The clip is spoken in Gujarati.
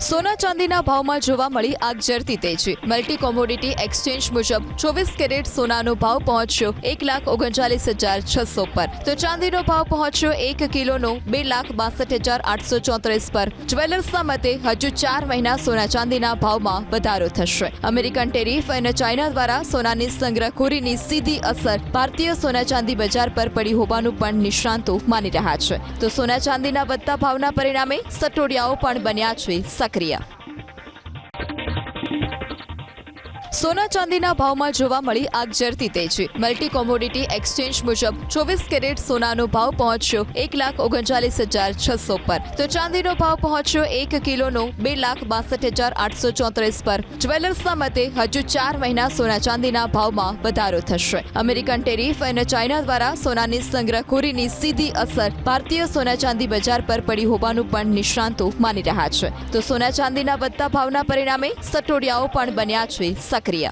સોના ચાંદીના ભાવમાં જોવા મળી આગજરતી તેજી। મલ્ટી કોમોડિટી એક્સચેન્જ મુજબ 24 કેરેટ સોનાનો ભાવ પહોંચ્યો 1,39,600 પર, તો ચાંદીનો ભાવ પહોંચ્યો 1 કિલોનો 2,62,834 પર। જ્વેલર્સના મતે હજુ 4 મહિના સોના ચાંદીના ભાવમાં વધારો થશે। અમેરિકન ટેરિફ અને ચાઇના દ્વારા સોનાની સંગ્રહખોરીની સીધી અસર ભારતીય સોના ચાંદી બજાર પર પડી હોવાનું પણ નિષ્ણાંતો માની રહ્યા છે। તો સોના ચાંદીના વધતા ભાવના પરિણામે સટોડિયાઓ પણ બન્યા છે સક્રિય। સોના ચાંદીના ભાવમાં જોવા મળી આગજરતી તેજી। મલ્ટી કોમોડિટી એક્સચેન્જ મુજબ 24 કેરેટ સોનાનો ભાવ પહોંચ્યો 1,39,600 પર, તો ચાંદીનો ભાવ પહોંચ્યો 1 કિલોનો 2,62,834 પર। જ્વેલર્સના મતે હજુ 4 મહિના સોના ચાંદીના ભાવમાં વધારો થશે। અમેરિકન ટેરિફ અને ચાઇના દ્વારા સોનાની સંગ્રહખોરીની સીધી અસર ભારતીય સોના ચાંદી બજાર પર પડી હોવાનું પણ નિષ્ણાંતો માની રહ્યા છે। તો સોના ચાંદીના વધતા ભાવના પરિણામે સટોડિયાઓ પણ બન્યા છે સક્રિય।